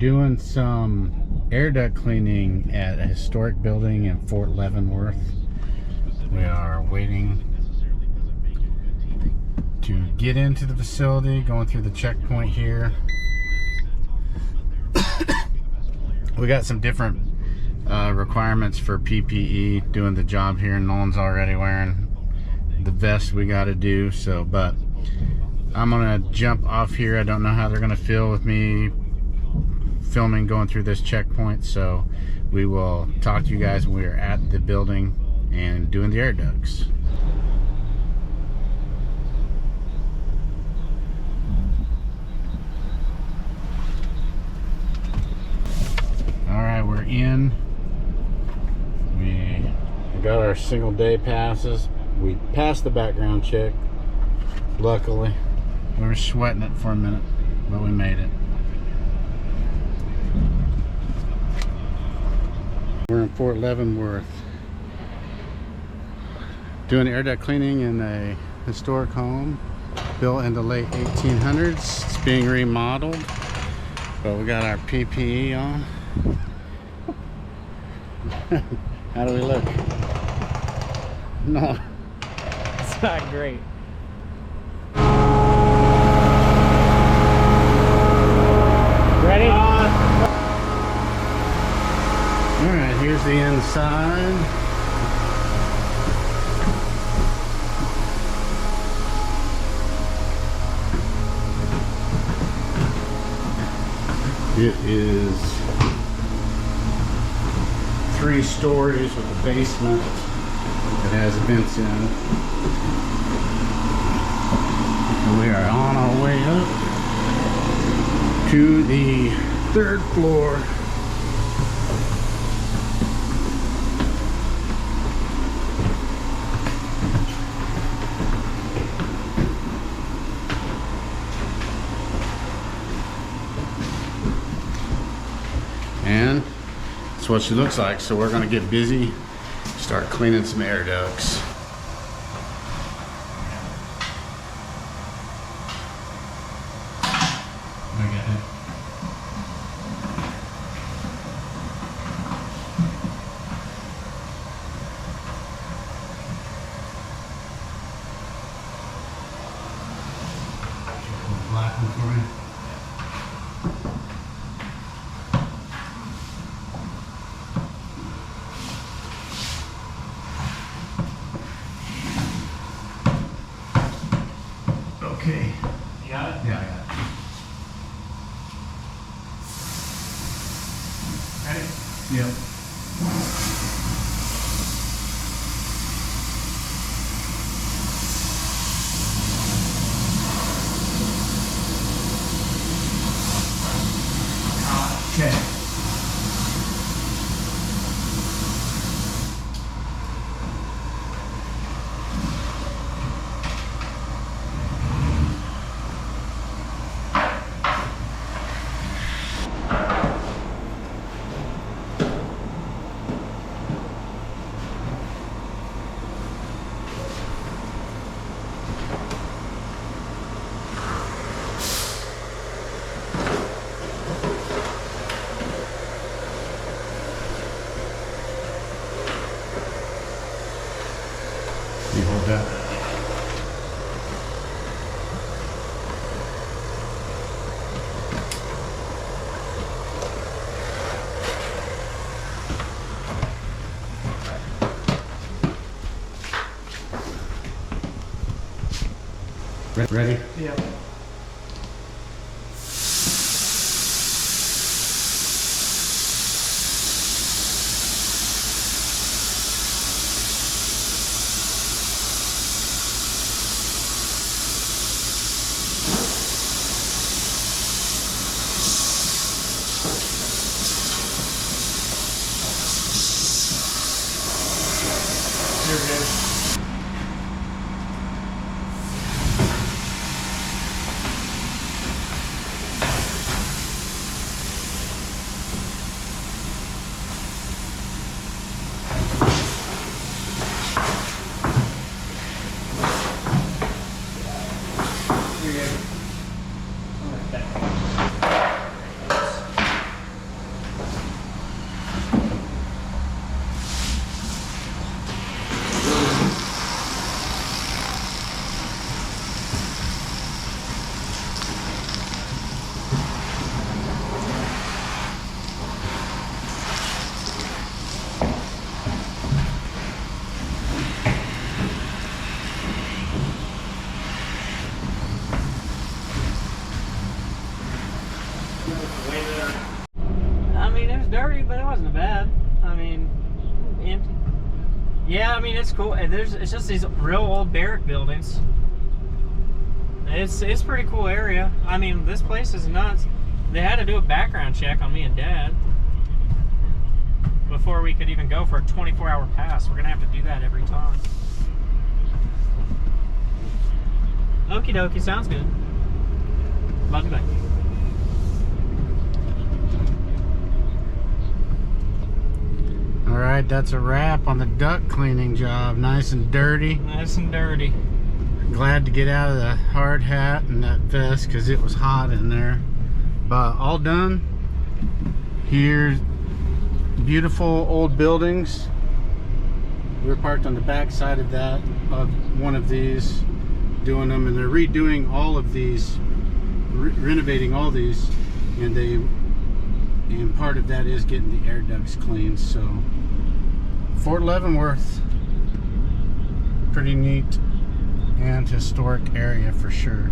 doing some air duct cleaning at a historic building in Fort Leavenworth. We are waiting to get into the facility, going through the checkpoint here. We got some different requirements for PPE doing the job here. Nolan's already wearing the vest we got to do, so but I'm gonna jump off here. I don't know how they're gonna feel with me filming going through this checkpoint, so we will talk to you guys when we are at the building and doing the air ducts. Alright, we're in. We got our single day passes. We passed the background check, luckily. We were sweating it for a minute, but we made it. We're in Fort Leavenworth doing air duct cleaning in a historic home built in the late 1800s. It's being remodeled, but we got our PPE on. How do we look? No, it's not great. Ready? Alright, here's the inside. It is 3 stories with a basement that has vents in it. And we are on our way up to the 3rd floor. And that's what she looks like. So we're gonna get busy, start cleaning some air ducts. Black one for me. Okay. You got it? Yeah, I got it. Ready? Yep. Okay. You hold that. Ready? Yeah. You're good. dirty, but it wasn't bad. I mean, empty. Yeah, I mean, it's cool. It's just these real old barrack buildings. It's a pretty cool area. I mean, this place is nuts. They had to do a background check on me and Dad before we could even go for a 24-hour pass. We're gonna have to do that every time. Okie dokie, sounds good. Love you, bye. All right, that's a wrap on the duct cleaning job. Nice and dirty. Nice and dirty. Glad to get out of the hard hat and that vest because it was hot in there. But all done. Here's beautiful old buildings. We're parked on the back side of that, of one of these, doing them, and they're redoing all of these, renovating all these, and part of that is getting the air ducts cleaned. So Fort Leavenworth, pretty neat and historic area for sure.